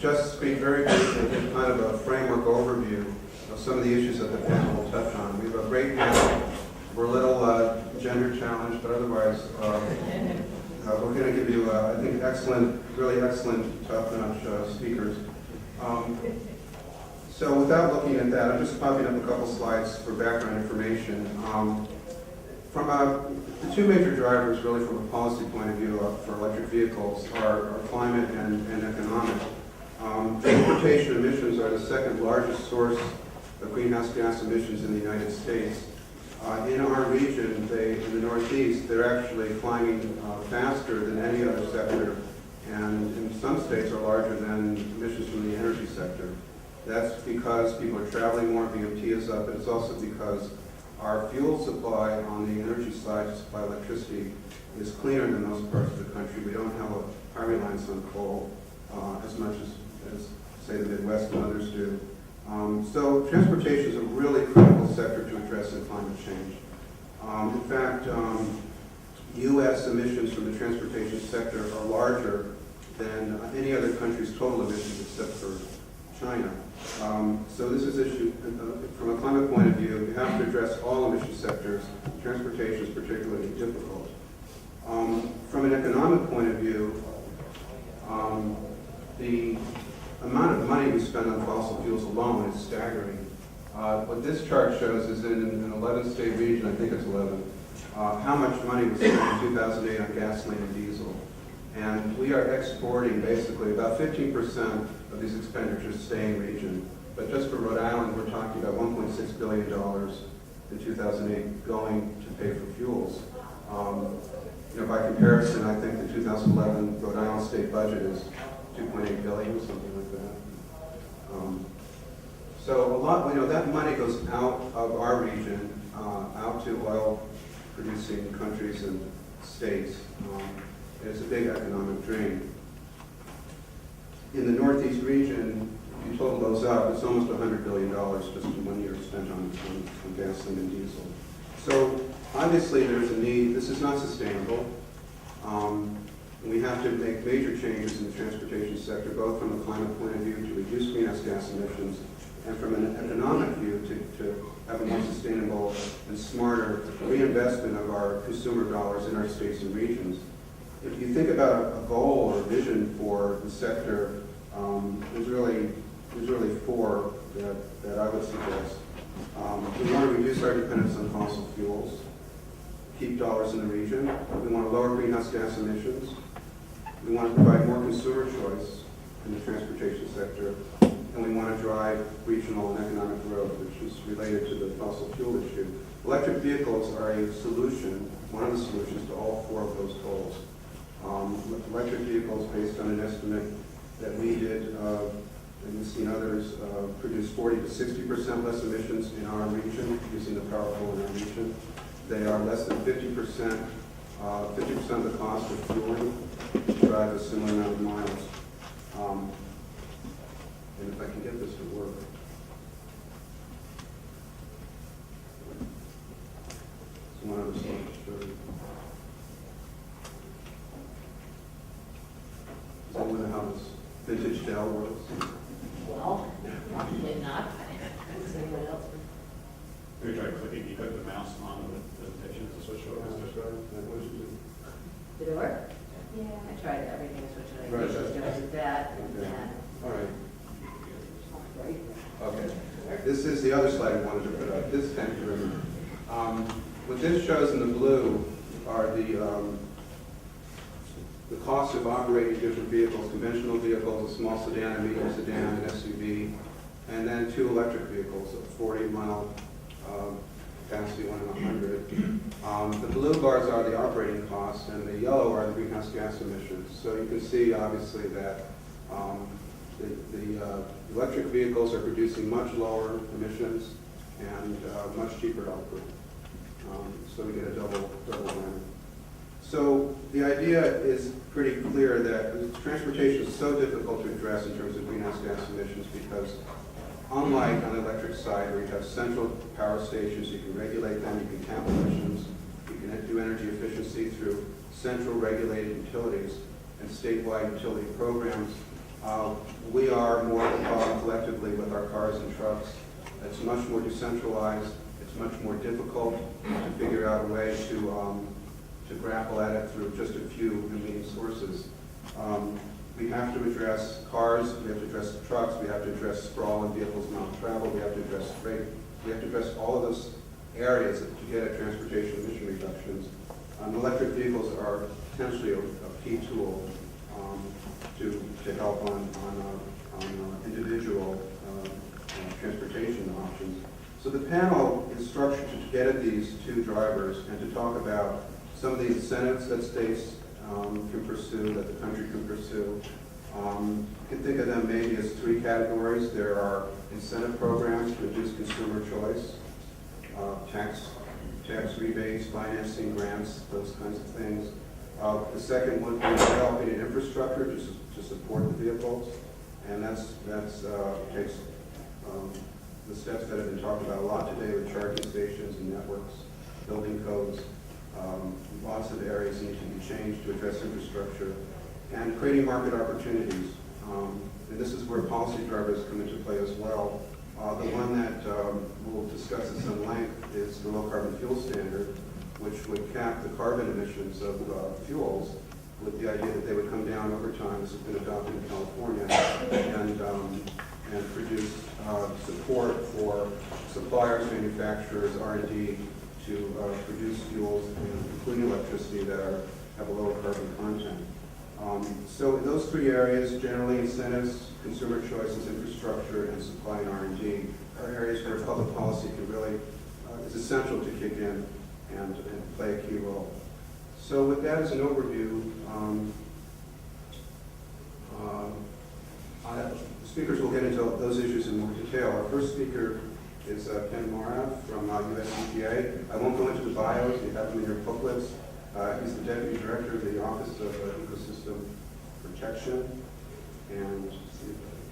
just speak very briefly, give kind of a framework overview of some of the issues that the panel will touch on. We have a great panel. We're a little gender challenged, but otherwise, we're going to give you, I think, excellent, really excellent, top-notch speakers. So without looking at that, I'm just popping up a couple slides for background information. The two major drivers, really, from a policy point of view for electric vehicles are climate and economic. Transportation emissions are the second largest source of greenhouse gas emissions in the United States. In our region, in the Northeast, they're actually climbing faster than any other sector, and in some states are larger than emissions from the energy sector. That's because people are traveling more, VMT is up, but it's also because our fuel supply on the energy side to supply electricity is cleaner than most parts of the country. We don't have a high reliance on coal as much as, say, the Midwest and others do. So transportation is a really critical sector to addressing climate change. In fact, U.S. emissions from the transportation sector are larger than any other country's total emissions except for China. So this is issue, from a climate point of view, you have to address all emission sectors. Transportation is particularly difficult. From an economic point of view, the amount of money we spend on fossil fuels alone is staggering. What this chart shows is in an 11-state region, I think it's 11, how much money was spent in 2008 on gasoline and diesel. And we are exporting basically about 15% of these expenditures stay in region. But just for Rhode Island, we're talking about $1.6 billion in 2008 going to pay for fuels. By comparison, I think the 2011 Rhode Island state budget is $2.8 billion, something like that. So a lot, that money goes out of our region, out to oil-producing countries and states. It's a big economic drain. In the Northeast region, if you total those up, it's almost $100 billion just in 1 year spent on gasoline and diesel. So obviously there's a need. This is not sustainable. We have to make major changes in the transportation sector, both from a climate point of view to reduce greenhouse gas emissions, and from an economic view to have a more sustainable and smarter reinvestment of our consumer dollars in our states and regions. If you think about a goal or a vision for the sector, there's really four that I would suggest. We want to reduce our dependence on fossil fuels, keep dollars in the region. We want to lower greenhouse gas emissions. We want to provide more consumer choice in the transportation sector. And we want to drive regional and economic growth, which is related to the fossil fuel issue. Electric vehicles are a solution, one of the solutions to all four of those goals. Electric vehicles, based on an estimate that we did, and you've seen others, produce 40 to 60% less emissions in our region, using the power pole in our region. They are less than 50% of the cost of fueling to drive a similar amount of miles. And if I can get this to work. It's one of the slides. Does anyone know how this vintage Dell works? Well, probably not. Does anyone else? Have you tried clicking? You click the mouse on the presentation to switch over. Did it work? Yeah. I tried everything to switch it. I Right, usually that's- do that. Okay. Yeah. All right. Right. Okay. This is the other slide I wanted to put up. This thank you very much. What this shows in the blue are the cost of operating different vehicles, conventional vehicles, a small sedan, a medium sedan, an SUV, and then two electric vehicles, a 40-mile capacity, one and 100. The blue bars are the operating costs, and the yellow are the greenhouse gas emissions. So you can see, obviously, that the electric vehicles are producing much lower emissions and much cheaper output. So we get a double whammy. So the idea is pretty clear that transportation is so difficult to address in terms of greenhouse gas emissions because unlike on the electric side where you have central power stations, you can regulate them, you can cap emissions, you can do energy efficiency through central regulated utilities and statewide utility programs. We are more involved collectively with our cars and trucks. It's much more decentralized. It's much more difficult to figure out a way to grapple at it through just a few main sources. We have to address cars, we have to address trucks, we have to address sprawl in vehicles not traveled, we have to address freight, we have to address all of those areas to get at transportation emission reductions. Electric vehicles are potentially a key tool to help on individual transportation options. So the panel is structured to get at these two drivers and to talk about some of the incentives that states can pursue, that the country can pursue. You can think of them maybe as three categories. There are incentive programs to reduce consumer choice, tax rebates, financing grants, those kinds of things. The second would be developing an infrastructure to support the vehicles, and that's takes the steps that have been talked about a lot today with charging stations and networks, building codes. Lots of areas need to be changed to address infrastructure and creating market opportunities. And this is where policy drivers come into play as well. The one that we'll discuss at some length is the low carbon fuel standard, which would cap the carbon emissions of fuels with the idea that they would come down over time. This has been adopted in California and produce support for suppliers, manufacturers, R&D to produce fuels, including electricity, that have a lower carbon content. So in those three areas, generally incentives, consumer choices, infrastructure, and supply and R&D are areas where public policy can really, is essential to kick in and play a key role. So with that as an overview, the speakers will get into those issues in more detail. Our first speaker is Ken Mara from US EPA. I won't go into the bios, you have them in your booklets. He's the Deputy Director of the Office of Ecosystem Protection. And see if I